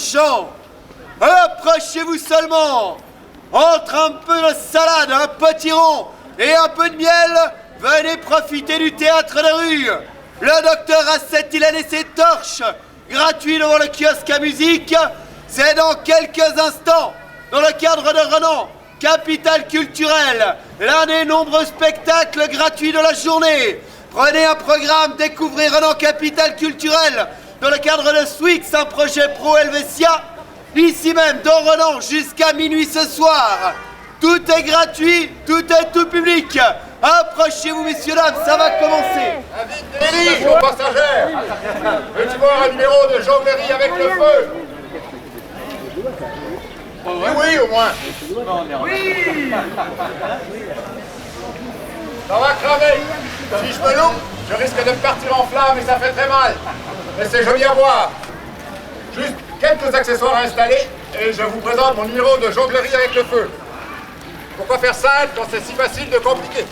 gens. Approchez-vous seulement. Entre un peu de salade, un potiron et un peu de miel, venez profiter du théâtre de rue. Le docteur Asset, il a laissé torche, gratuit devant le kiosque à musique. C'est dans quelques instants, dans le cadre de Renan, capitale culturelle, l'un des nombreux spectacles gratuits de la journée. Prenez un programme, découvrez Renan, capitale culturelle, dans le cadre de Swix, un projet pro Helvetia, ici même, dans Renan, jusqu'à minuit ce soir. Tout est gratuit, tout est tout public. Approchez-vous, messieurs, dames, ça va commencer. Invite Élie, aux passagères. Veux-tu voir un numéro de jonglerie avec le feu? Oui, au moins. Oui. Ça va cramer. Si je me loupe, je risque de me partir en flamme et ça fait très mal. Mais c'est joli à voir. Juste quelques accessoires à installer et je vous présente mon numéro de jonglerie avec le feu. Pourquoi faire simple quand c'est si facile de compliquer?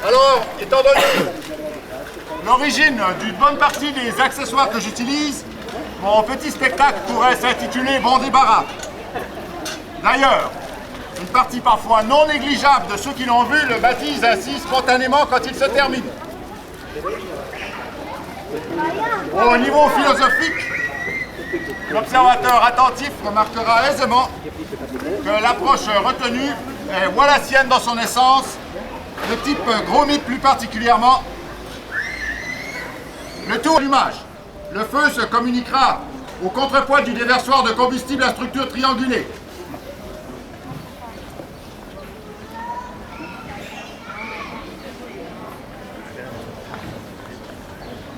Alors, étant donné l'origine d'une bonne partie des accessoires que j'utilise, mon petit spectacle pourrait s'intituler Bon débarras. D'ailleurs, une partie parfois non négligeable de ceux qui l'ont vu le baptisent ainsi spontanément quand il se termine. Au niveau philosophique, l'observateur attentif remarquera aisément que l'approche retenue est wallacienne dans son essence, de type gros mythe plus particulièrement. Le tour d'allumage. Le feu se communiquera au contrepoids du déversoir de combustible à structure triangulée.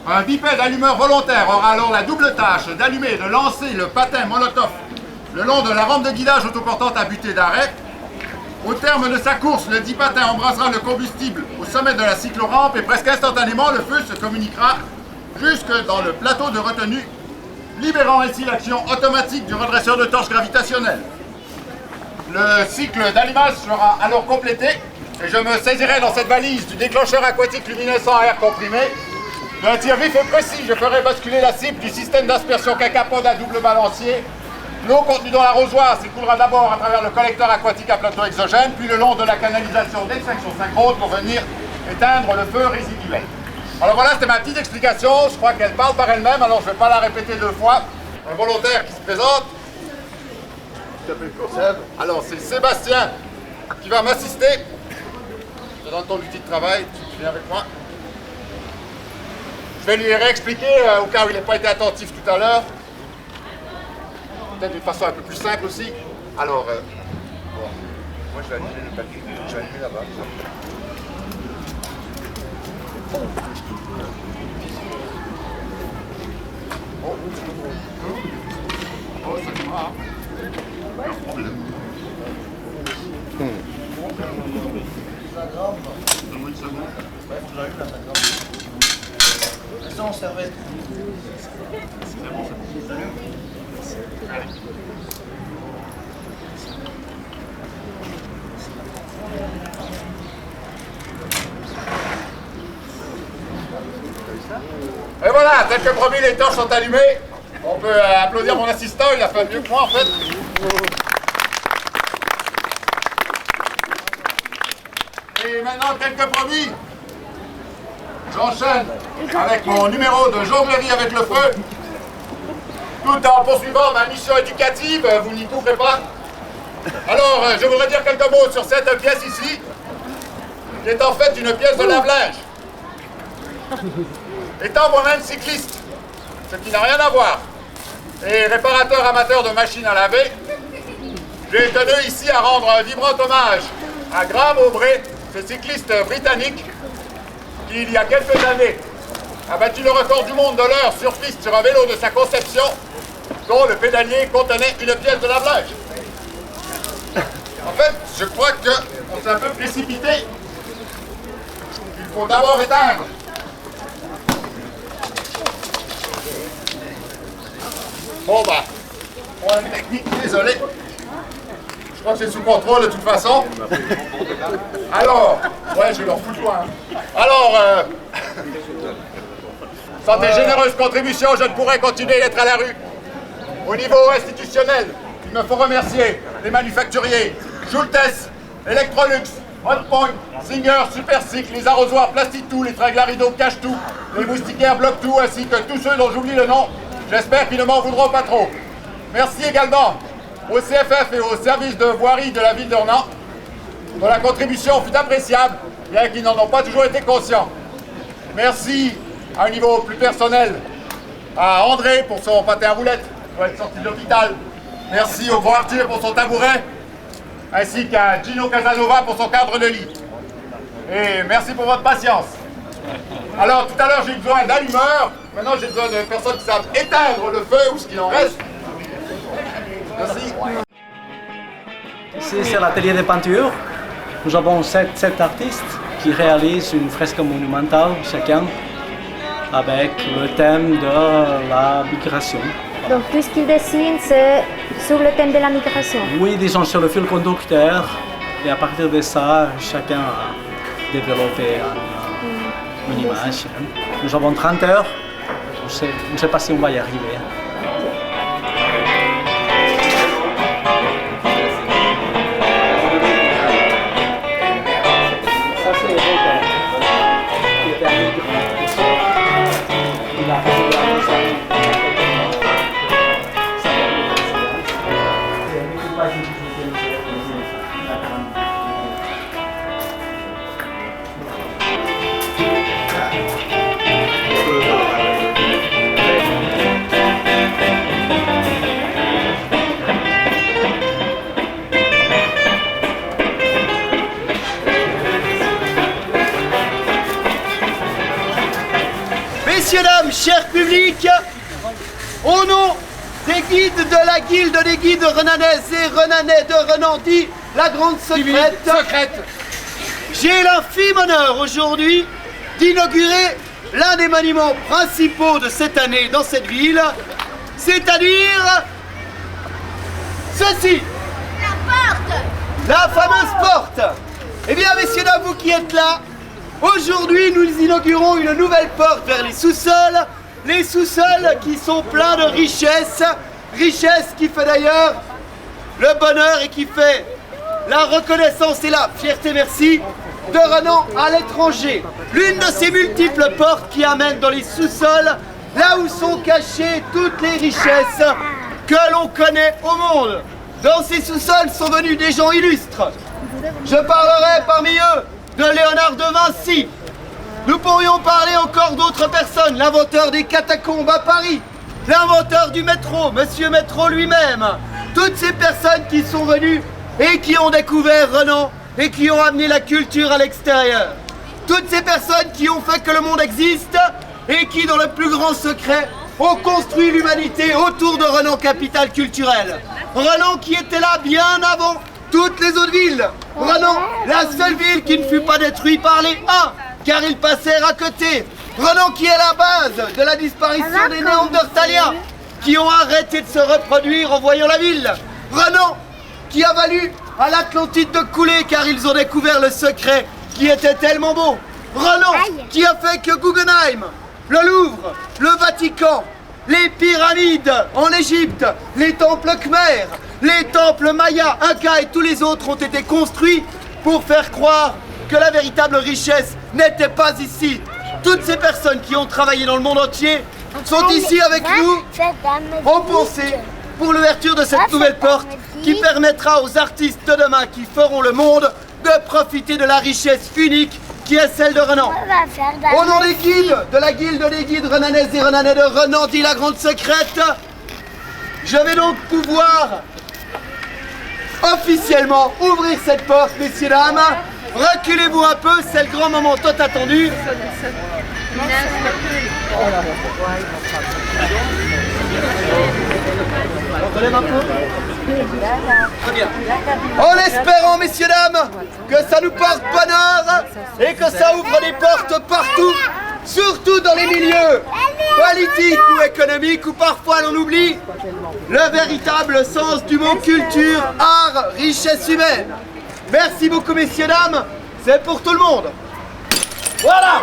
Un bipède allumeur volontaire aura alors la double tâche d'allumer et de lancer le patin Molotov le long de la rampe de guidage autoportante à butée d'arrêt. Au terme de sa course, le dit patin embrasera le combustible au sommet de la cyclorampe et presque instantanément, le feu se communiquera jusque dans le plateau de retenue, libérant ainsi l'action automatique du redresseur de torche gravitationnel. Le cycle d'allumage sera alors complété et je me saisirai dans cette valise du déclencheur aquatique luminescent à air comprimé. D'un tir vif et précis, je ferai basculer la cible du système d'aspersion cacapode à double balancier. L'eau contenue dans l'arrosoir s'écoulera d'abord à travers le collecteur aquatique à plateau exogène, puis le long de la canalisation d'extraction synchrone pour venir éteindre le feu résiduel. Alors voilà, c'était ma petite explication. Je crois qu'elle parle par elle-même, alors je ne vais pas la répéter deux fois. Un volontaire qui se présente. Tu t'appelles quoi? Alors c'est Sébastien qui va m'assister. Je te donne ton outil de travail, tu viens avec moi. Je vais lui réexpliquer au cas où il n'a pas été attentif tout à l'heure. Peut-être d'une façon un peu plus simple aussi. Alors, bon, moi je vais allumer le papier. Je vais allumer là-bas. Oh, ça démarre. Pas de problème. Donne-moi une seconde. Ouais, faut que j'arrive là, d'accord. Ça, on servait. C'est bon, ça. Allez. Et voilà, tel que promis, les torches sont allumées. On peut applaudir mon assistant, il a fait mieux que moi en fait. Et maintenant, tel que promis, j'enchaîne avec mon numéro de jonglerie avec le feu. Tout en poursuivant ma mission éducative, vous n'y trouverez pas. Alors, je voudrais dire quelques mots sur cette pièce ici, qui est en fait une pièce de lave-linge. Étant moi-même cycliste, ce qui n'a rien à voir, et réparateur amateur de machines à laver, j'ai tenu ici à rendre un vibrant hommage à Graham Aubrey, ce cycliste britannique, qui il y a quelques années a battu le record du monde de l'heure sur piste sur un vélo de sa conception, dont le pédalier contenait une pièce de lave-linge. En fait, je crois qu'on s'est un peu précipité. Il faut d'abord éteindre. Bon bah, problème technique, désolé. Je crois que c'est sous contrôle de toute façon. Alors, ouais, je vais leur foutre loin. Alors, Sans tes généreuses contributions, je ne pourrais continuer d'être à la rue. Au niveau institutionnel, il me faut remercier les manufacturiers, Schultes, Electrolux, Hotpoint, Singer, Supercycle, les arrosoirs Plastitou, les tringles à rideaux Cache-Tout, les moustiquaires Bloque-Tout, ainsi que tous ceux dont j'oublie le nom. J'espère qu'ils ne m'en voudront pas trop. Merci également au CFF et au service de voirie de la ville d'Ornans, dont la contribution fut appréciable, bien qu'ils n'en ont pas toujours été conscients. Merci à un niveau plus personnel à André pour son pâté à roulettes, qui doit être sorti de l'hôpital. Merci au grand Arthur pour son tabouret, ainsi qu'à Gino Casanova pour son cadre de lit. Et merci pour votre patience. Alors, tout à l'heure, j'ai eu besoin d'allumeurs. Maintenant, j'ai besoin de personnes qui savent éteindre le feu ou ce qu'il en reste. Merci. Ici, c'est l'atelier de peinture. Nous avons 7 artistes qui réalisent une fresque monumentale chacun avec le thème de la migration. Donc tout ce qu'ils dessinent, c'est sur le thème de la migration. Oui, disons sur le fil conducteur. Et à partir de ça, chacun a développé une image. Nous avons 30 heures. Je ne sais pas si on va y arriver. Ça, c'est Roca, qui était un migrant. Il a réalisé ça. Messieurs, dames, cher public, au nom des guides de la guilde des guides renanaises et renanais de Renandy, la grande secrète, j'ai l'infime honneur aujourd'hui d'inaugurer l'un des monuments principaux de cette année dans cette ville, c'est-à-dire ceci. La fameuse porte. Eh bien, messieurs, dames, vous qui êtes là, aujourd'hui, nous inaugurons une nouvelle porte vers les sous-sols qui sont pleins de richesses, richesses qui fait d'ailleurs le bonheur et qui fait la reconnaissance et la fierté, merci, de Renan à l'étranger. L'une de ces multiples portes qui amènent dans les sous-sols, là où sont cachées toutes les richesses que l'on connaît au monde. Dans ces sous-sols sont venus des gens illustres. Je parlerai parmi eux de Léonard de Vinci. Nous pourrions parler encore d'autres personnes, l'inventeur des catacombes à Paris, l'inventeur du métro, Monsieur Métro lui-même. Toutes ces personnes qui sont venues et qui ont découvert Renan et qui ont amené la culture à l'extérieur. Toutes ces personnes qui ont fait que le monde existe et qui, dans le plus grand secret, ont construit l'humanité autour de Renan, capitale culturelle. Renan qui était là bien avant toutes les autres villes. Renan, la seule ville qui ne fut pas détruite par les Huns, car ils passèrent à côté. Renan qui est la base de la disparition des Néandertaliens, qui ont arrêté de se reproduire en voyant la ville. Renan qui a valu à l'Atlantide de couler, car ils ont découvert le secret qui était tellement beau. Renan qui a fait que Guggenheim, le Louvre, le Vatican, les pyramides en Égypte, les temples khmers, les temples mayas, incas et tous les autres ont été construits pour faire croire que la véritable richesse n'était pas ici. Toutes ces personnes qui ont travaillé dans le monde entier sont ici avec nous, ont pensé pour l'ouverture de cette nouvelle porte qui permettra aux artistes de demain qui feront le monde de profiter de la richesse unique qui est celle de Renan. Au nom des guides, de la guilde des guides renanaises et renanais de Renandy, la grande secrète, je vais donc pouvoir officiellement ouvrir cette porte, messieurs, dames. Reculez-vous un peu, c'est le grand moment tant attendu. On relève un peu. Très bien. En espérant, messieurs, dames, que ça nous porte bonheur et que ça ouvre des portes partout, surtout dans les milieux politiques ou économiques où parfois l'on oublie le véritable sens du mot culture, art, richesse humaine. Merci beaucoup, messieurs, dames, c'est pour tout le monde. Voilà.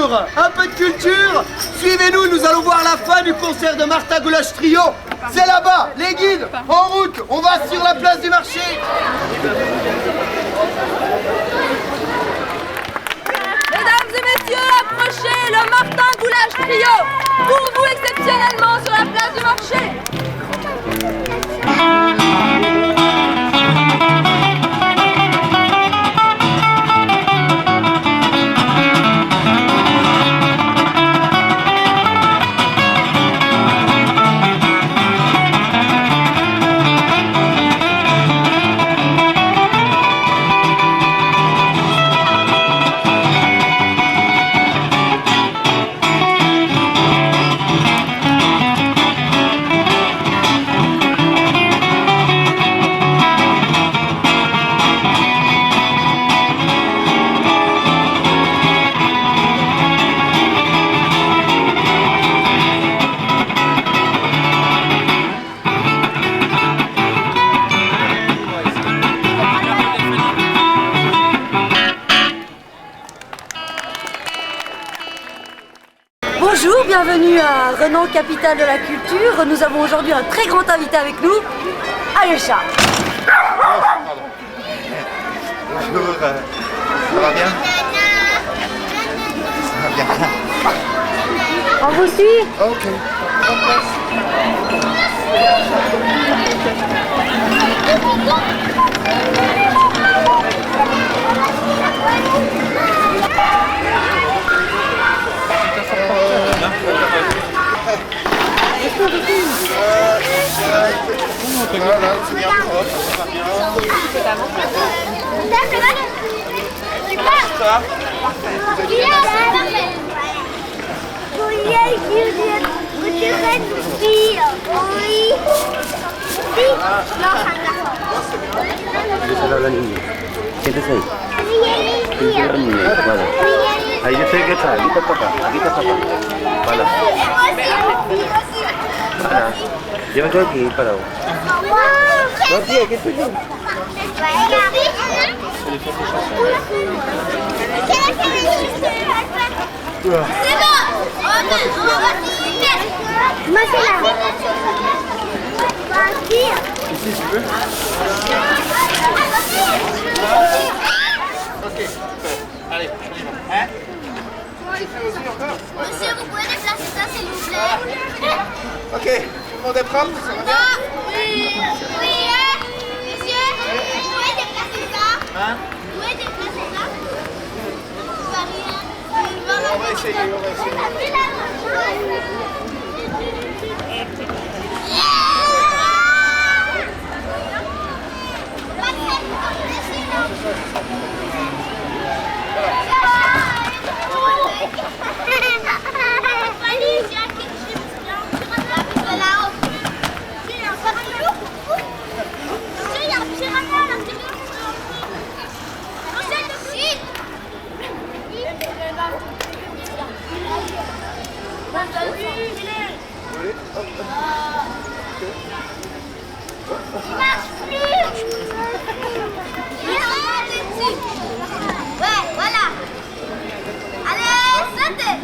culture. Un peu de culture. Suivez-nous, nous allons voir la fin du concert de Martha Goulash Trio. C'est là-bas, les guides, en route. On va sur la place du marché. Mesdames et messieurs, approchez le Martin Goulash Trio. Pour vous exceptionnellement sur la place du marché. Bonjour, bienvenue à Renan, capitale de la culture. Nous avons aujourd'hui un très grand invité avec nous, Alyosha. Bonjour, ça va bien? Ça va bien. On vous suit? Ok. Ahí yo sé que está, aquí está papá, Vale. Para. Yo me quedo aquí parado. No, tía, aquí estoy yo. C'est bon. On va finir. Moi, c'est là. Ici, tu veux? Ok, super. Allez, on y va. Hein? Monsieur, vous pouvez déplacer ça s'il vous plaît? Ok, tout le monde est propre? Ça va bien? Oui. Monsieur, vous pouvez déplacer ça? Hein? Vous pouvez déplacer ça? On va essayer, Ouais, voilà. Allez, sautez.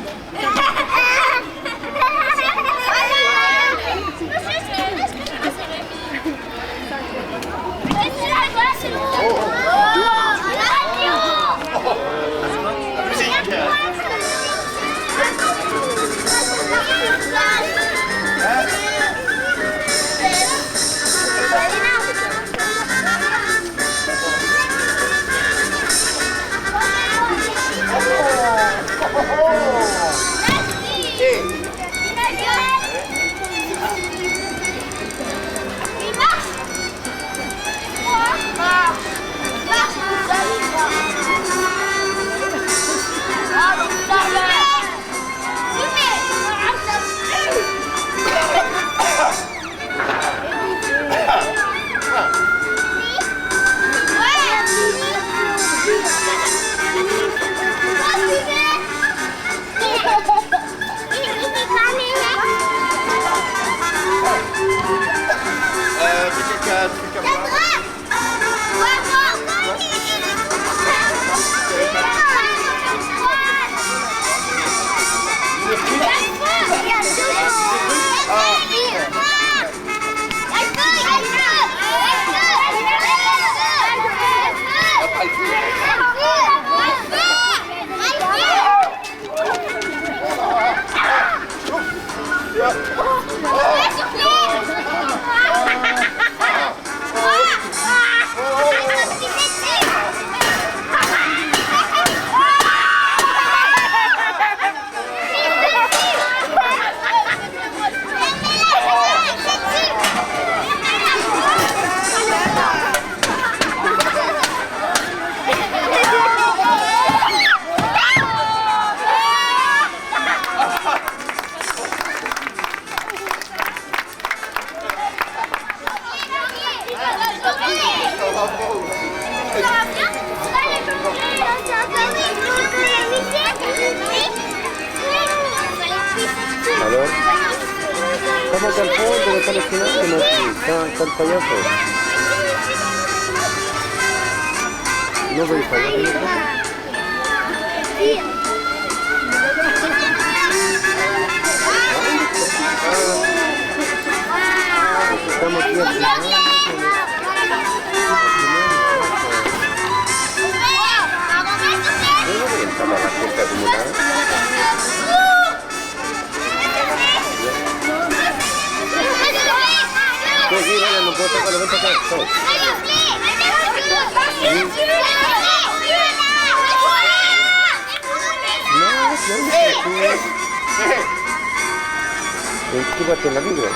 Alors, estamos al fondo de coleccionar que no está el payaso. No voy a fallar en esto. Estamos aquí al final. Para la fiesta acumulada. Sí, vale, no puedo tocarlo, ven para acá, todos. No, inscríbete en la Biblia.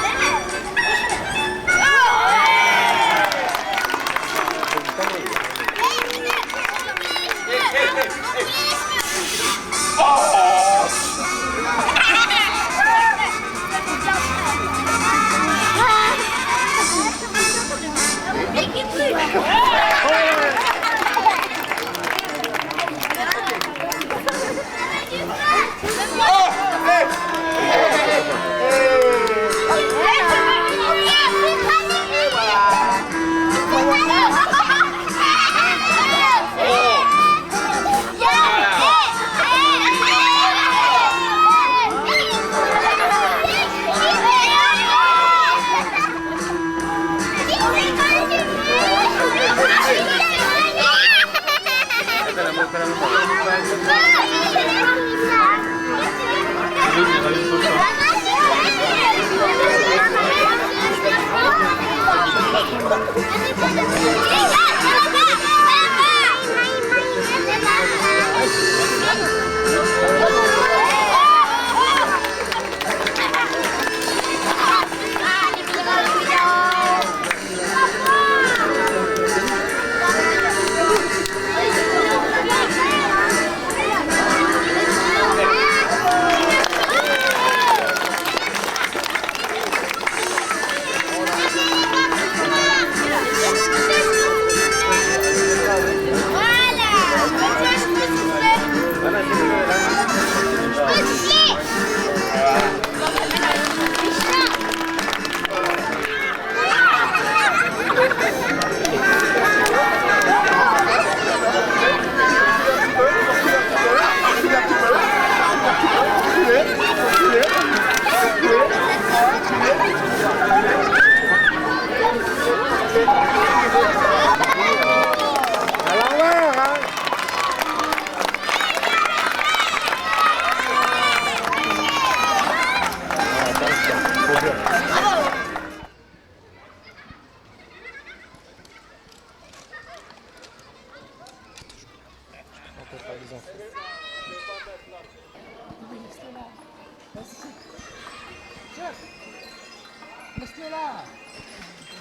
Reste là.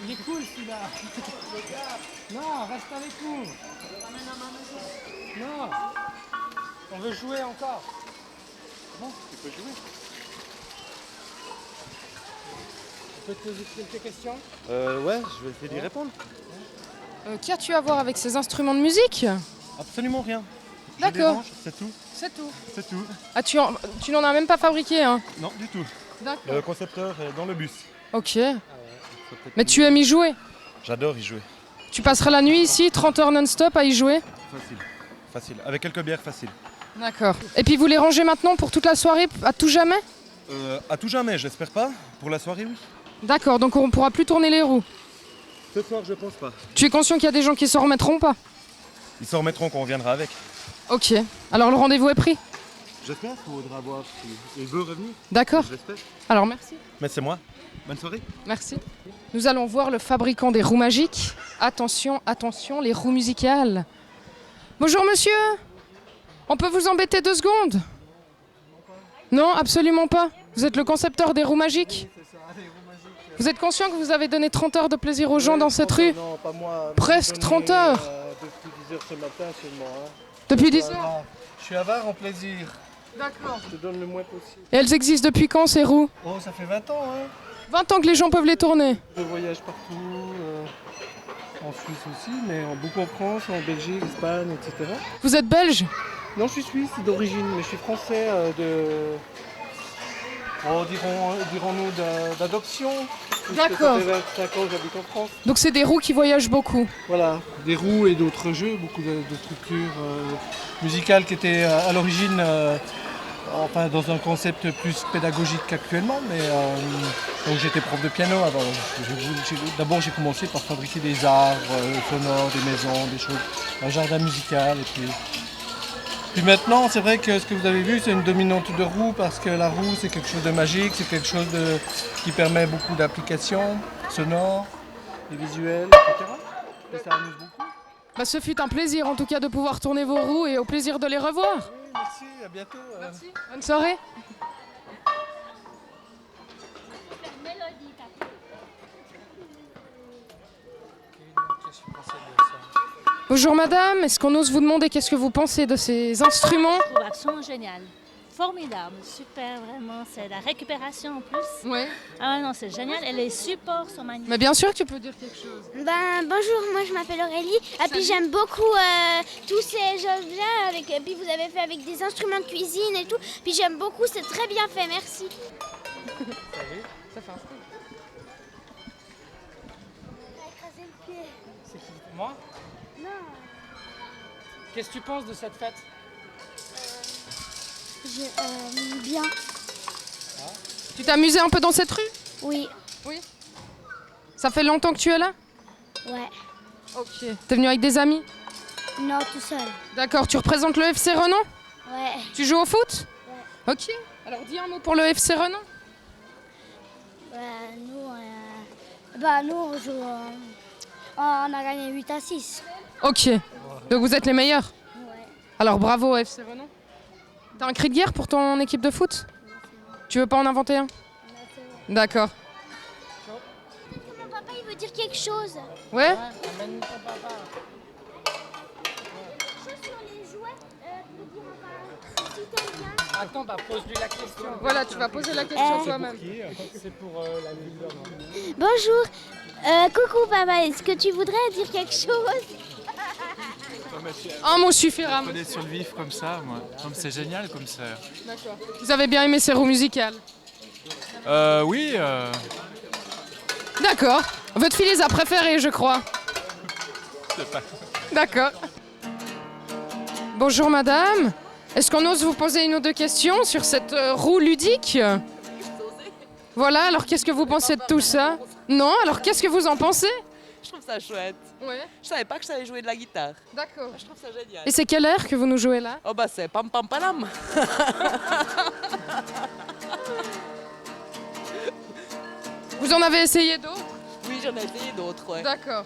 Il est cool celui-là. Non, reste avec nous. Non. On veut jouer encore. Bon, tu peux jouer. On peut te poser quelques questions? Ouais, je vais essayer d'y répondre. Qu'as-tu à voir avec ces instruments de musique? Absolument rien. D'accord. C'est tout. C'est tout. C'est tout. Ah, tu n'en as même pas fabriqué, hein? Non, du tout. D'accord. Le concepteur est dans le bus. Ok. Mais tu aimes y jouer? J'adore y jouer. Tu passeras la nuit ici, 30 heures non-stop à y jouer? Facile. Facile. Avec quelques bières, facile. D'accord. Et puis vous les rangez maintenant pour toute la soirée, à tout jamais? À tout jamais, j'espère pas. Pour la soirée, oui. D'accord, donc on ne pourra plus tourner les roues. Ce soir, je pense pas. Tu es conscient qu'il y a des gens qui s'en remettront pas? Ils s'en remettront quand on viendra avec. Ok. Alors le rendez-vous est pris? J'espère qu'il faudra voir s'il veut revenir. D'accord. J'espère. Alors merci. Mais c'est moi. Bonne soirée. Merci. Nous allons voir le fabricant des roues magiques. Attention, attention, les roues musicales. Bonjour monsieur. On peut vous embêter 2 secondes? Non, absolument pas. Vous êtes le concepteur des roues magiques? Vous êtes conscient que vous avez donné 30 heures de plaisir aux gens dans cette rue? Non, pas moi. Presque 30 heures. Depuis 10 heures ce matin seulement. Hein. Depuis 10 heures? Je suis avare en plaisir. D'accord. Je te donne le moins possible. Et elles existent depuis quand ces roues? Oh, ça fait 20 ans. Hein. 20 ans que les gens peuvent les tourner. Je voyage partout. en Suisse aussi, mais beaucoup en France, en Belgique, Espagne, etc. Vous êtes belge? Non, je suis suisse d'origine, mais je suis français dirons-nous d'adoption. D'accord. Ça fait 25 ans que j'habite en France. Donc c'est des roues qui voyagent beaucoup. Voilà, des roues et d'autres jeux, beaucoup de structures musicales qui étaient à l'origine dans un concept plus pédagogique qu'actuellement, mais donc j'étais prof de piano avant. D'abord j'ai commencé par fabriquer des arbres sonores, des maisons, des choses, un jardin musical et puis maintenant, c'est vrai que ce que vous avez vu, c'est une dominante de roue parce que la roue, c'est quelque chose de magique, c'est quelque chose qui permet beaucoup d'applications sonores et visuelles, etc. Et ça amuse beaucoup. Bah, ce fut un plaisir en tout cas de pouvoir tourner vos roues et au plaisir de les revoir. Oui, merci, à bientôt. Merci. Bonne soirée. Bonjour madame, est-ce qu'on ose vous demander qu'est-ce que vous pensez de ces instruments? Je trouve absolument génial. Formidable, super, vraiment. C'est la récupération en plus. Ouais. Ah non, c'est génial. Et les supports sont magnifiques. Mais bien sûr que tu peux dire quelque chose. Bonjour, moi je m'appelle Aurélie. Et puis j'aime beaucoup tous ces jeux-là. Puis vous avez fait avec des instruments de cuisine et tout. Puis j'aime beaucoup, c'est très bien fait, merci. Ça fait un style. C'est qui? Moi? Non. Qu'est-ce que tu penses de cette fête? Bien. Tu t'es amusé un peu dans cette rue? Oui. Oui. Ça fait longtemps que tu es là? Ouais. Ok. T'es venu avec des amis? Non, tout seul. D'accord, tu représentes le FC Renan? Ouais. Tu joues au foot? Ouais. Ok. Alors dis un mot pour le FC Renan. Nous on joue. On a gagné 8-6. Ok. Donc vous êtes les meilleurs? Ouais. Alors bravo au FC Renan. T'as un cri de guerre pour ton équipe de foot? Tu veux pas en inventer un? D'accord. Mon papa il veut dire quelque chose. Ouais? Amène ton papa. Quelque chose sur les jouets. Si t'aimes bien. Attends, bah pose-lui la question. Voilà, tu vas poser la question toi-même. C'est pour la ville de Rome. Bonjour. Coucou papa, est-ce que tu voudrais dire quelque chose? Un mot suffira. Je connais sur le vif comme ça, moi. Comme c'est génial comme ça. D'accord. Vous avez bien aimé ces roues musicales? Oui. D'accord. Votre fille les a préférées, je crois. D'accord. Bonjour madame. Est-ce qu'on ose vous poser une ou deux questions sur cette roue ludique? Voilà, alors qu'est-ce que vous pensez de tout ça? Non, alors qu'est-ce que vous en pensez? Je trouve ça chouette. Ouais. Je savais pas que je savais jouer de la guitare. D'accord. Je trouve ça génial. Et c'est quelle air que vous nous jouez là? Oh bah c'est Pam Pam Palam. Vous en avez essayé d'autres? Oui, j'en ai essayé d'autres, ouais. D'accord.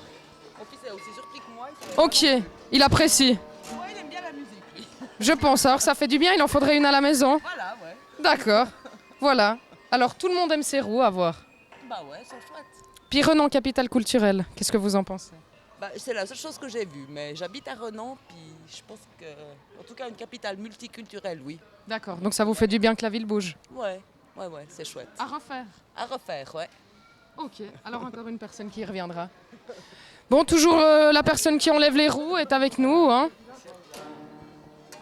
Mon fils est aussi surpris que moi. Ok, il apprécie. Ouais, il aime bien la musique, lui. Je pense, alors ça fait du bien, il en faudrait une à la maison. Voilà, ouais. D'accord, voilà. Alors tout le monde aime ces roues à voir. Bah ouais, c'est chouette. Puis Renan, capitale culturelle, qu'est-ce que vous en pensez? Bah, c'est la seule chose que j'ai vue, mais j'habite à Renan, puis je pense que, en tout cas, une capitale multiculturelle, oui. D'accord, donc ça vous fait du bien que la ville bouge? Ouais, c'est chouette. À refaire? À refaire, ouais. Ok, alors encore une personne qui y reviendra. Bon, toujours la personne qui enlève les roues est avec nous, hein.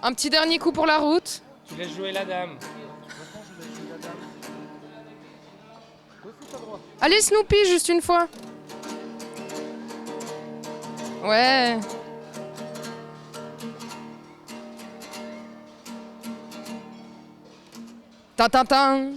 Un petit dernier coup pour la route. Tu laisses jouer la dame. Allez Snoopy, juste une fois. Ouais. Tintintin.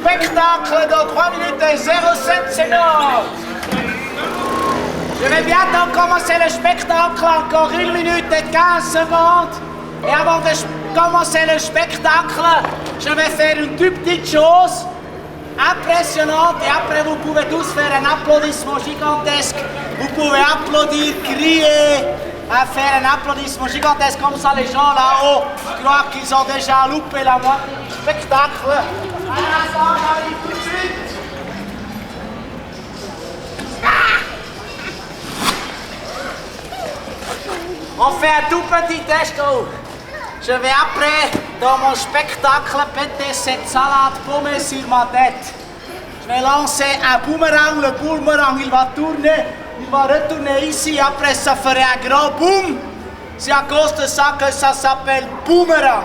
Spectacle dans 3 minutes et 07 secondes. Je vais bientôt commencer le spectacle, encore 1 minute et 15 secondes. Et avant de commencer le spectacle, je vais faire une toute petite chose impressionnante et après vous pouvez tous faire un applaudissement gigantesque. Vous pouvez applaudir, crier, faire un applaudissement gigantesque comme ça les gens là-haut croient qu'ils ont déjà loupé la moitié du spectacle. Un instant, j'arrive tout de suite. On fait un tout petit test. Je vais après, dans mon spectacle, péter cette salade paumée sur ma tête. Je vais lancer un boomerang, le boomerang il va tourner, il va retourner ici, après ça ferait un grand boom. C'est à cause de ça que ça s'appelle boomerang.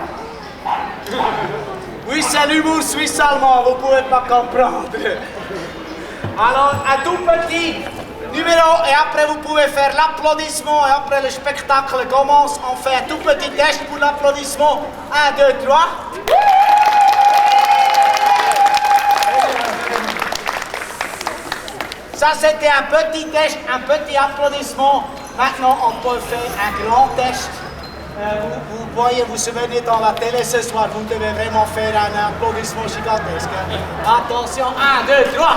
Oui, c'est l'humour suisse-allemand, vous pouvez pas comprendre. Alors, un tout petit numéro et après vous pouvez faire l'applaudissement et après le spectacle commence, on fait un tout petit test pour l'applaudissement. 1, 2, 3. Ça c'était un petit test, un petit applaudissement. Maintenant on peut faire un grand test. Vous voyez, vous souvenez dans la télé ce soir, vous devez vraiment faire un applaudissement gigantesque. Attention, 1, 2, 3.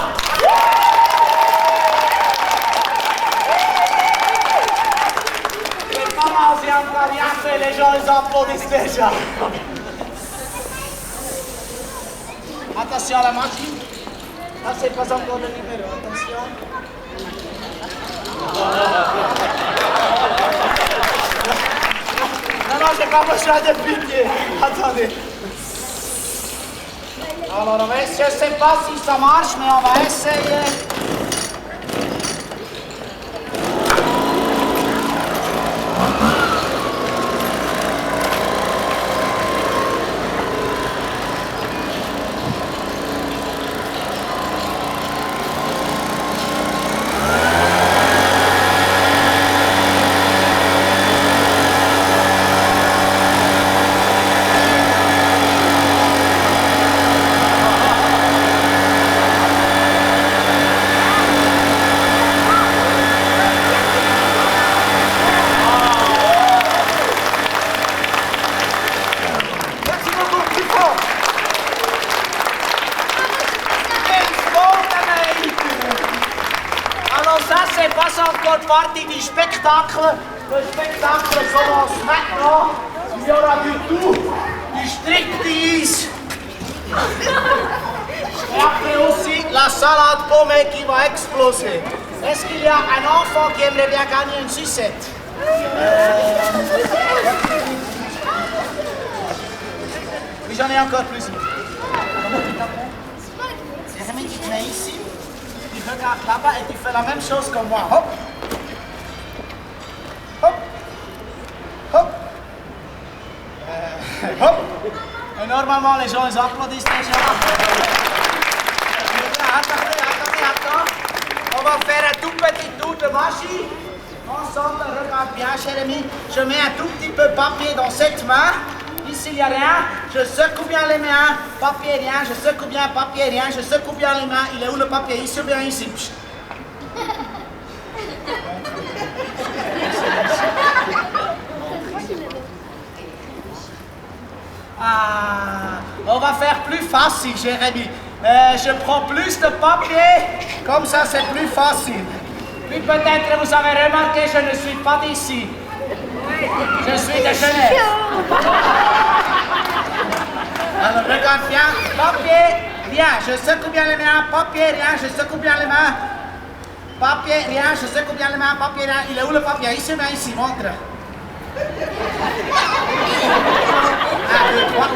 J'ai encore rien fait, les gens les applaudissent déjà. Attention à la machine. Ah, c'est pas encore le numéro, attention. Non, j'ai pas besoin de piquer. Attendez. Alors, on va essayer, je sais pas si ça marche, mais on va essayer. Partie du spectacle. Le spectacle commence maintenant. Il y aura du tout, du striptease. Et après aussi la salade paumée qui va exploser. Est-ce qu'il y a un enfant qui aimerait bien gagner une sucette? Oui, j'en ai encore plus. Comment tu t'appelles? Jérémy, tu te mets ici. Tu regardes là-bas et tu fais la même chose que moi. Hop. Hop. Hop. Hop. Et normalement, les gens, ils applaudissent déjà. Attends. On va faire un tout petit tour de magie. Ensemble, regarde bien, Jérémy. Je mets un tout petit peu de papier dans cette main. Ici, il n'y a rien. Je secoue bien les mains. Papier, rien. Je secoue bien, papier, rien. Je secoue bien les mains. Il est où le papier? Ici ou bien ici? Ah, on va faire plus facile, Jérémy. Je prends plus de papier. Comme ça, c'est plus facile. Puis peut-être vous avez remarqué, je ne suis pas d'ici. Je suis de Genève. Alors regarde bien, papier, rien, je secoue bien les mains, papier, rien, je secoue bien les mains. Papier, rien, je secoue bien les mains, papier, rien. Il est où le papier? Ici, mais ici, montre. 1, 2, 3.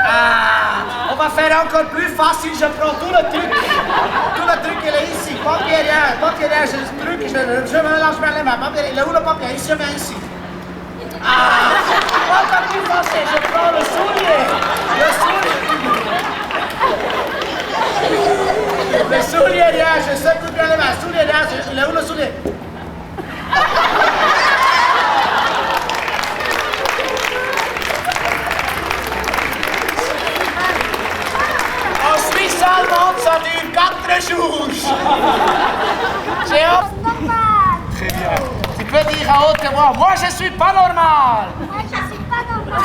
Ah, on va faire encore plus facile, je prends tout le truc. Tout le truc, il est ici. Papier, rien, je mélange bien les mains. Papier, il est où le papier? Ici, mais ici. Ah, encore plus facile, je prends le soulier. Le soulier, rien, je secoue bien les mains. Soulier, rien, il est où le soulier? En Suisse allemande, ça dure 4 jours. J'ai hâte. Très bien. Tu veux dire à haute voix, moi je suis pas normal. Moi, je suis pas normal.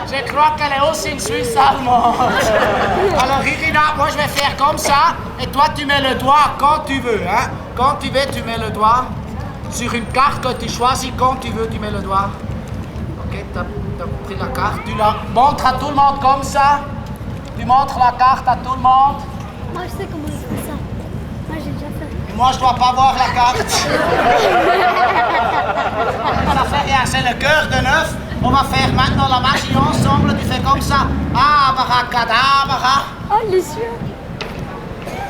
Je crois qu'elle est aussi une Suisse allemande. Alors Irina, moi je vais faire comme ça, et toi tu mets le doigt quand tu veux. Hein? Quand tu veux, tu mets le doigt sur une carte que tu choisis. Quand tu veux, tu mets le doigt. Ok, t'as pris la carte, tu la montres à tout le monde comme ça. Tu montres la carte à tout le monde. Moi, je sais comment je fais ça. Moi, j'ai déjà fait. Moi, je dois pas voir la carte. Ça fait rien, c'est le cœur de neuf. On va faire maintenant la magie ensemble. Tu fais comme ça. Abracadabra. Oh, les yeux.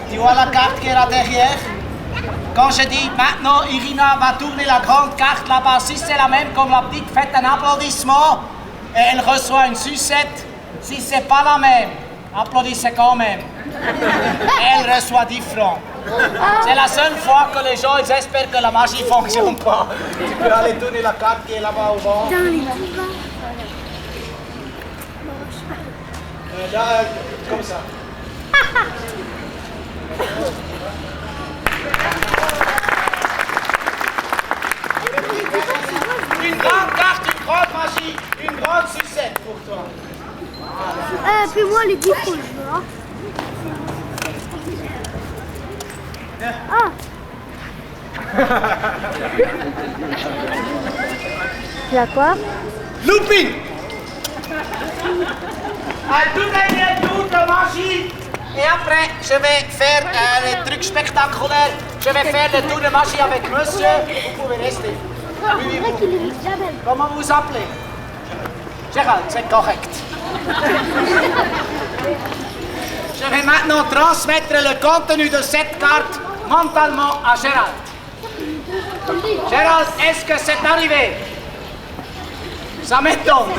Tu vois la carte qui est là derrière? Quand je dis maintenant, Irina va tourner la grande carte là-bas. Si c'est la même comme la petite, faites un applaudissement. Et elle reçoit une sucette. Si c'est pas la même, applaudissez quand même. Elle reçoit 10 francs. C'est la seule fois que les gens ils espèrent que la magie ne fonctionne pas. Tu peux aller tourner la carte qui est là-bas au bord. Dans les divans. Comme ça. Une grande carte, une grande magie, une grande sucette pour toi. Puis moi, les bifs, je veux. Ah. Tu as quoi? Looping. À tout gagner, toute magie. Et après, je vais faire les trucs spectaculaires. Je vais faire le tour de magie avec monsieur. Vous pouvez rester. Oui, vous. Comment vous appelez? Gérald, c'est correct. Je vais maintenant transmettre le contenu de cette carte mentalement à Gérald. Gérald, est-ce que c'est arrivé? Ça m'étonne.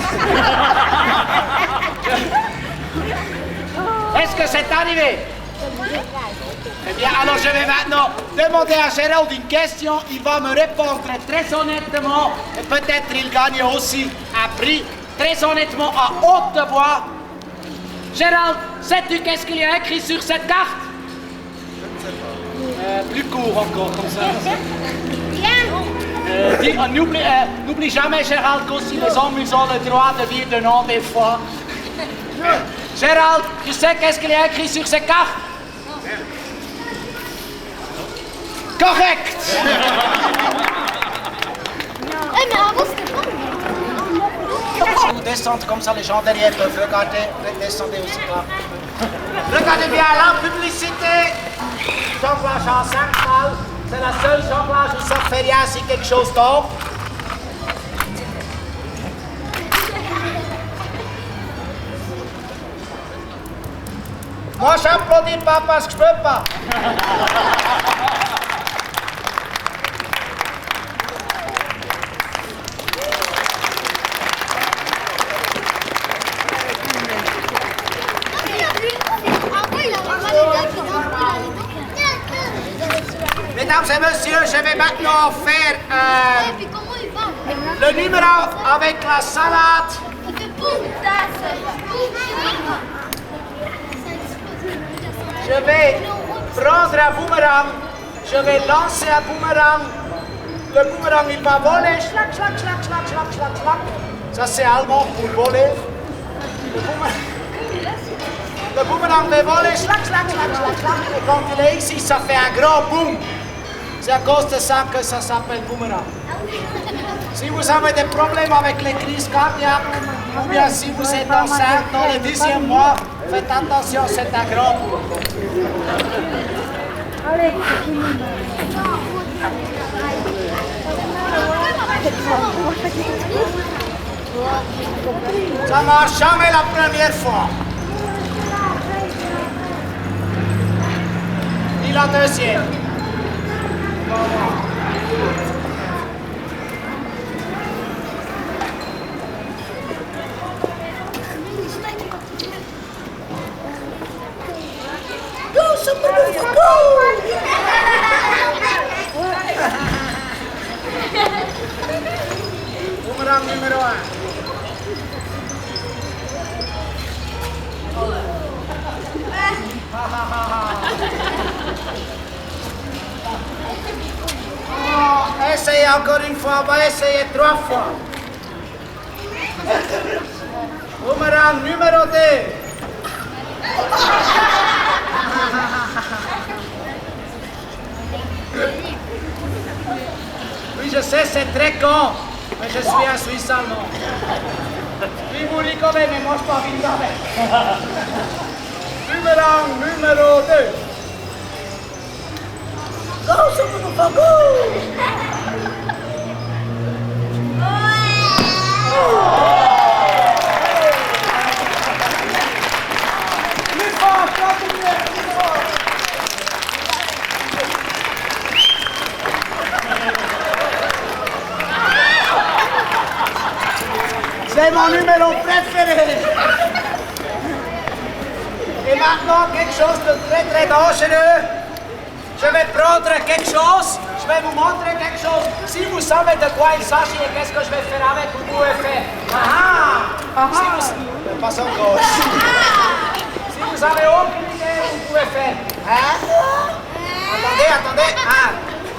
Est-ce que c'est arrivé? Eh bien, alors je vais maintenant demander à Gérald une question. Il va me répondre très honnêtement et peut-être il gagne aussi un prix. Très honnêtement, à haute voix. Gérald, sais-tu qu'est-ce qu'il y a écrit sur cette carte? Plus court encore, comme ça. N'oublie jamais, Gérald, qu'aussi les hommes ils ont le droit de dire de non des fois. Gérald, tu sais qu'est-ce qu'il y a écrit sur cette carte? Correct! Mais avant, c'était pas. Vous descendez comme ça, les gens derrière peuvent regarder. Descendez aussi là. Regardez bien la publicité. Jonglage en 5 balles. C'est la seule jonglage où ça ne fait rien si quelque chose tombe. Moi, j'applaudis pas parce que je peux pas. Mesdames et messieurs, je vais maintenant faire le numéro avec la salade. Je vais prendre un boomerang, je vais lancer un boomerang. Le boomerang il va voler, schlac, schlac, schlac, schlac, schlac, schlac, schlac. Ça c'est allemand pour voler. Le boomerang va voler, schlac, schlac, schlac, schlac, schlac. Et quand il est ici, ça fait un grand boom. C'est à cause de ça que ça s'appelle boomerang. Si vous avez des problèmes avec les crises cardiaques, ou bien si vous êtes enceinte dans le 10e mois, faites attention, c'est un grand boom. Allez, ça marche jamais la première fois. Ni la deuxième. Boomerang numéro 1. essayer encore une fois, on va essayer 3 fois. Boomerang numéro 2. Oui, je sais, c'est très con, mais je suis un Suisse allemand. Oui, vous rigolez, mais moi je pas envie avec. Boomerang numéro 2. Go, super go! C'est mon numéro préféré. Et maintenant, quelque chose de très très dangereux. Je vais prendre quelque chose, je vais vous montrer quelque chose. Si vous savez de quoi il s'agit et qu'est-ce que je vais faire avec, vous pouvez faire. Si vous... Pas encore. Si vous avez aucune idée, vous pouvez faire. Attendez.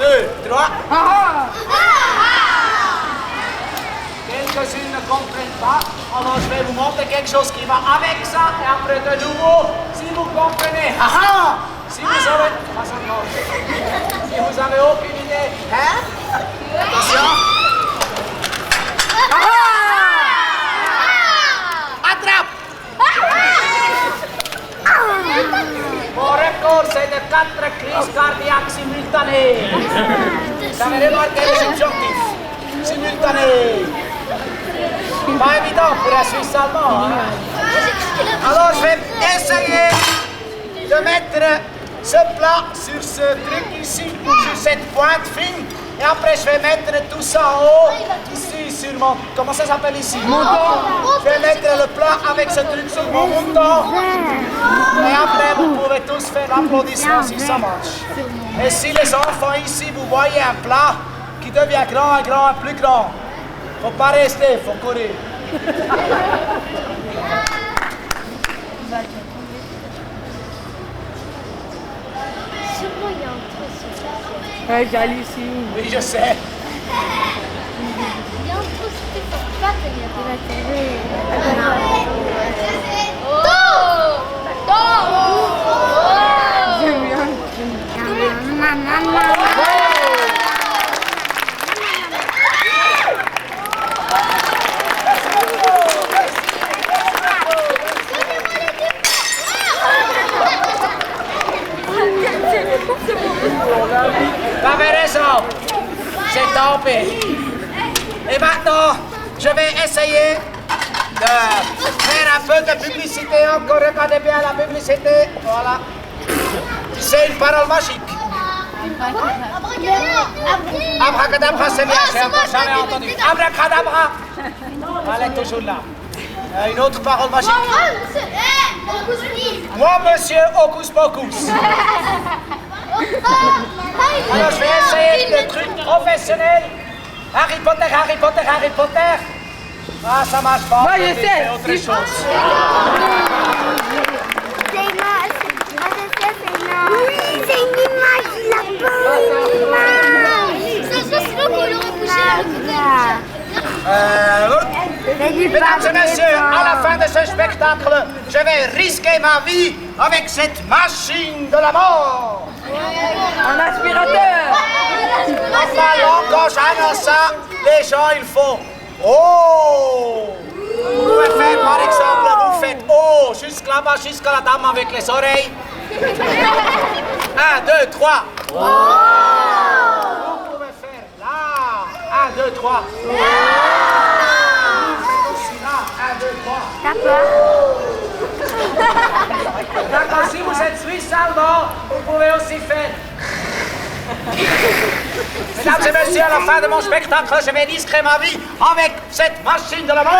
1, 2, 3. Quelques-unes ne comprennent pas, alors je vais vous montrer quelque chose qui va avec ça, et après de nouveau, si vous comprenez, si vous avez, si vous avez aucune idée, attention, attrape. Mon record c'est de 4 crises cardiaques simultanées. Vous avez remarqué les objectifs simultanés. Pas évident pour un Suisse allemand. Alors je vais essayer de mettre ce plat sur ce truc ici, sur cette pointe fine. Et après je vais mettre tout ça en haut, ici sur mon... Comment ça s'appelle ici? Mouton. Je vais mettre le plat avec ce truc sur mon mouton. Et après vous pouvez tous faire l'applaudissement si ça marche. Et si les enfants ici, vous voyez un plat qui devient grand, plus grand. Faut pas rester, faut courir. Sûrement, il y a un truc. Ouais, j'hallucine. Oui, je sais. Il y a un truc, c'était pour pas tenir de la télé. J'aime bien. T'avais raison, j'ai tombé. Et maintenant, je vais essayer de faire un peu de publicité encore. Regardez bien la publicité. Voilà. C'est une parole magique. Abracadabra, c'est bien, j'ai encore jamais entendu. Abracadabra. Elle est toujours là. Une autre parole magique. Moi, monsieur Hocus Pocus. Alors, je vais essayer des trucs professionnels. Harry Potter. Ah, ça marche pas. Moi, je sais. Autre chose. Oui, c'est une image, il a pas une image. Ça, c'est le colon Mesdames et messieurs, à la fin de ce spectacle, je vais risquer ma vie avec cette machine de la mort. Un aspirateur. Normalement, quand j'annonce ça, les gens, ils font « Oh !» Vous pouvez faire, par exemple, vous faites « Oh !» jusque là-bas, jusqu'à la dame avec les oreilles. 1, 2, 3. Oh! Vous pouvez faire là. 1, 2, 3. Oh! Aussi là. 1, 2, 3. D'accord, si vous êtes suisse allemand, vous pouvez aussi faire. Mesdames et messieurs, à la fin de mon spectacle, je vais risquer ma vie avec cette machine de la mort.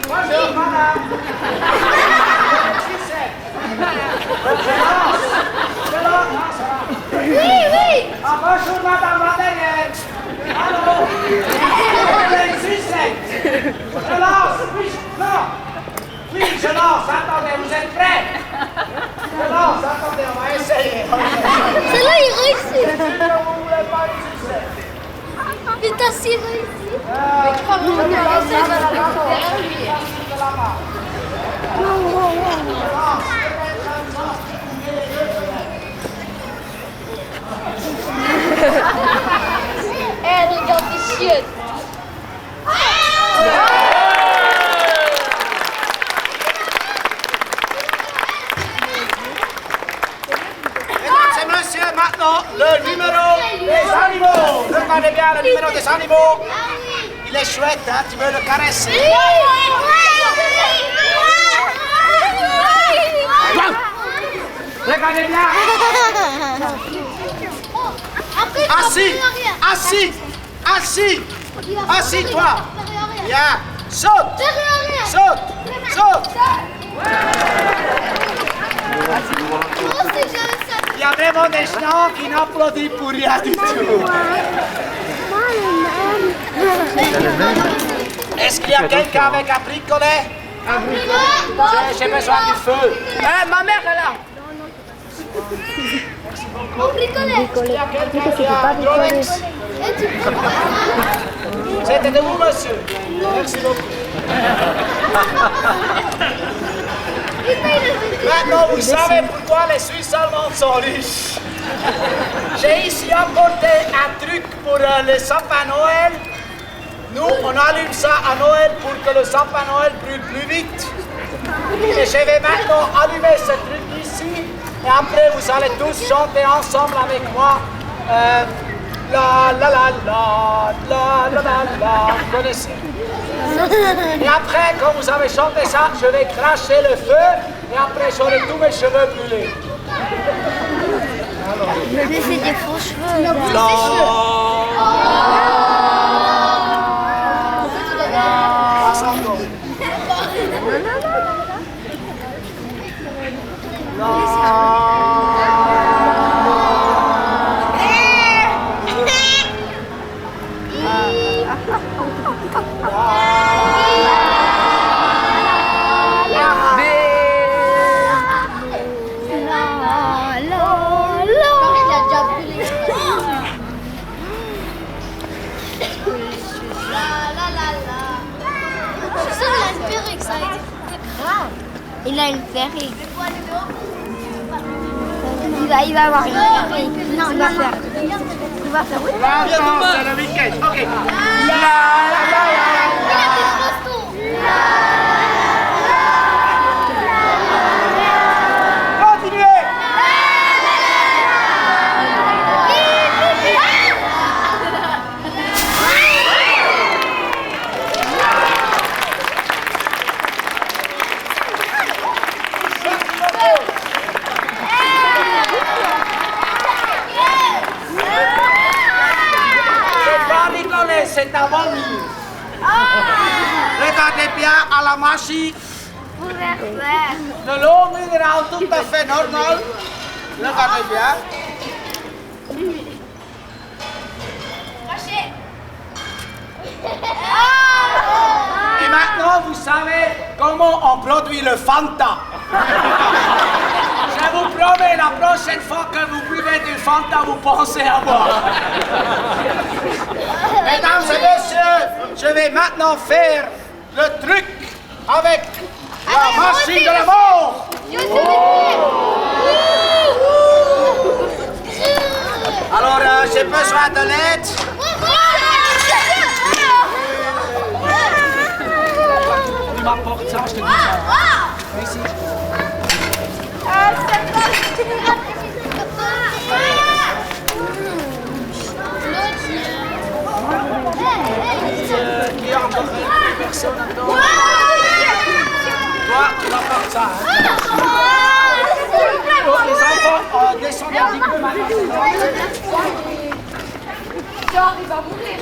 Bonjour, madame. Oui. Ah, bonjour, madame, la derrière. Allô. Je lance. Oui, je lance, attendez, vous êtes prêts? Je lance, attendez, on va essayer. Celle-là, il réussit. Si vous voulez pas une succès. Mais t'as si réussi. Mais crois vraiment que la Eh, regarde les chiottes. Mesdames et messieurs, maintenant, le numéro des animaux. Regardez bien le numéro des animaux. Il est chouette, hein, tu veux le caresser. Regardez bien. Assis, assis, assis, assis-toi. Bien, saute, saute, saute. Il y a vraiment des gens qui n'applaudissent pour rien du tout. Est-ce qu'il y a quelqu'un avec un bricolet? Un bricolet? J'ai besoin du feu. Ma mère est là. Mon bricolet. C'était de vous, monsieur. Merci beaucoup. Maintenant, vous savez pourquoi les Suisses allemands sont riches. J'ai ici apporté un truc pour le sapin Noël. Nous, on allume ça à Noël pour que le sapin Noël brûle plus vite. Et je vais maintenant allumer ce truc ici. Et après, vous allez tous chanter ensemble avec moi. La la la la la la la la. Vous connaissez. Et après, quand vous avez chanté ça, je vais cracher le feu. Et après, j'aurai tous mes cheveux brûlés. Mais c'est des faux cheveux. Il a une perruque. Il va avoir une perruque. Non, il va faire. Il va faire. Oui. C'est le week-end. Ok. Continuez. C'est un vanille. Regardez bien à la machine. De l'eau minérale tout à fait normale. Regardez bien. Et maintenant, vous savez comment on produit le Fanta. Je vous promets, la prochaine fois que vous buvez du Fanta, vous pensez à moi. Mesdames et messieurs, je vais maintenant faire le truc avec la machine de la mort. Alors, j'ai besoin de l'aide. Tu m'apportes ça, je te dis ça. Ici. Qui a encore personne dedans? Toi, tu m'apportes ça. Les enfants, descendez un petit peu maintenant. Genre, il va mourir.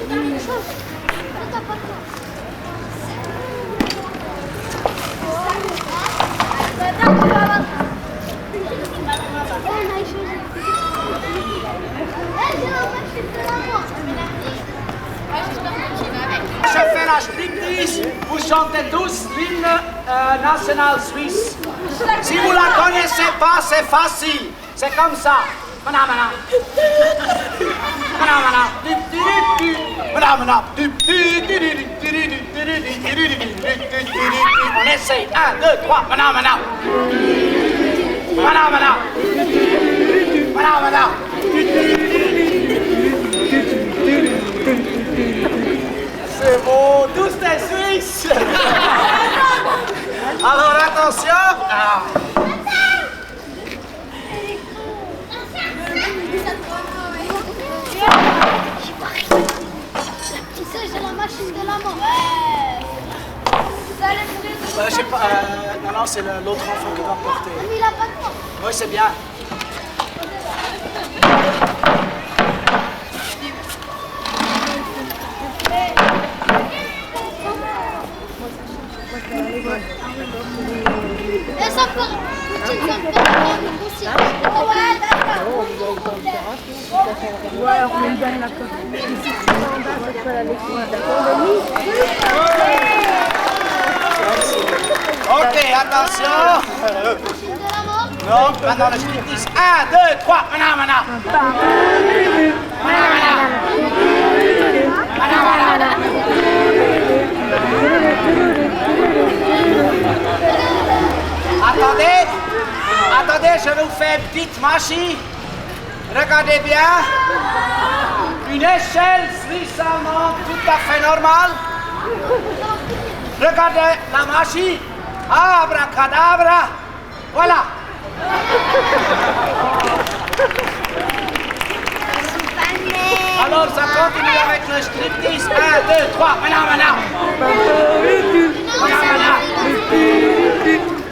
Je fais la striptease, vous chantez tous l'hymne national suisse. Si vous la connaissez pas, c'est facile. C'est comme ça. Manamana. Manamana. On essaye. 1, 2, 3. Manamana. Manamana. Manamana. C'est beau, tous des Suisses. Alors attention. Tu sais, j'ai la machine de la mort. Vous allez mourir de Je sais pas, non, c'est l'autre enfant qui va porter. Mais il a pas de mort. Oui, c'est bien. Et ça part. Ouais, on met bien la coque. Ici, c'est en bas, c'est pas la lecture. D'accord, Ok, attention. Non, maintenant le striptease. 1, 2, 3. Manamana. Manamana. Manamana. Attendez, attendez, je vous fais une petite machine. Regardez bien. Une échelle suisse-allemande tout à fait normale. Regardez la machine. Abracadabra. Voilà. Alors ça continue avec le striptease. 1, 2, 3. Manamana. Manamana.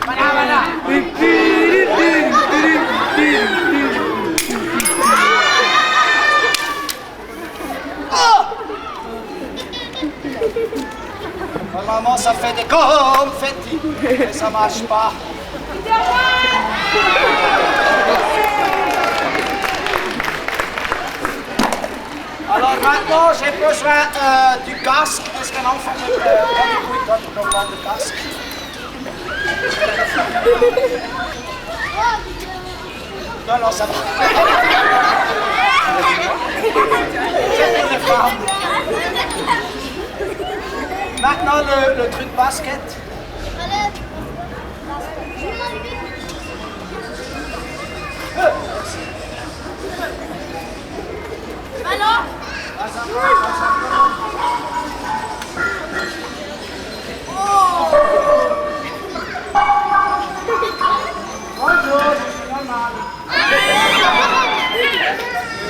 Manamana. Oh! Normalement ça fait des confettis, mais ça marche pas. Alors maintenant j'ai besoin du casque. Est-ce qu'un enfant peut prendre le casque? Non, non, ça va. C'est pour les femmes. Maintenant le truc basket. Alors? Bonjour, c'est normal.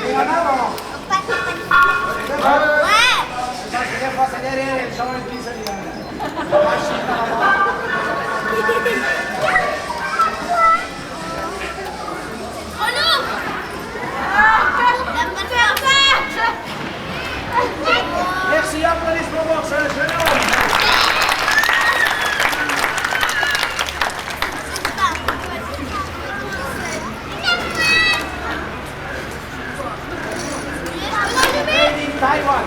Et en avant. Ouais. Ça, c'est des fois, c'est derrière, ils sont une pizzeria. La machine en avant. Merci, applaudissements pour ce jeune homme. Made in Taiwan.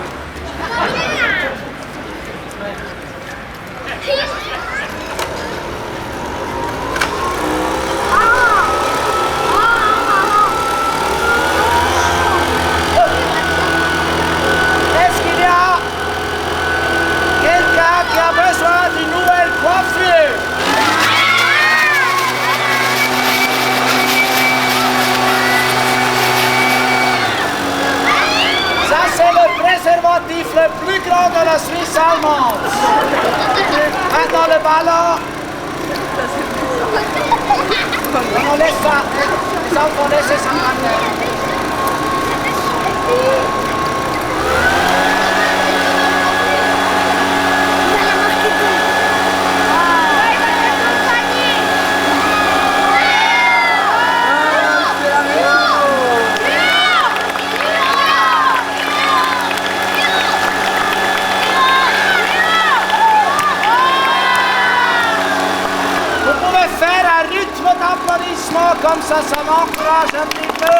Est-ce qu'il y a quelqu'un qui a besoin d'une nouvelle coiffure? Ça, c'est le préservatif le plus grand de la Suisse allemande. Maintenant, le ballon. On laisse ça. Les enfants laissent ça maintenant. Vous pouvez faire un rythme d'applaudissement comme ça m'encourage un petit peu.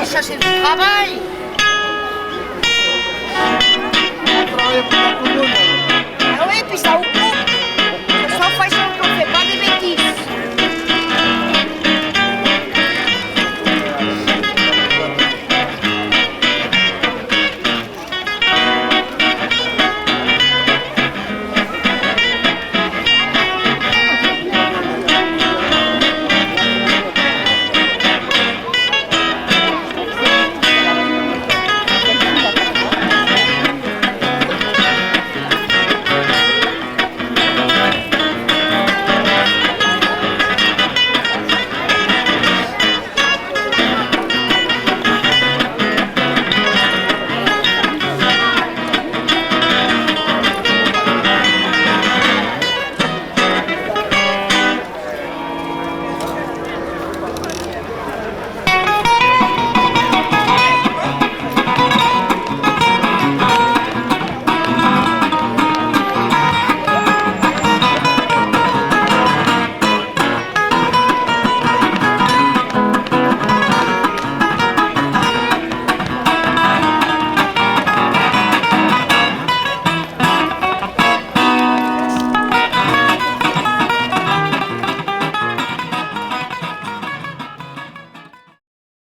pour chercher du travail. On travaille pour la commune.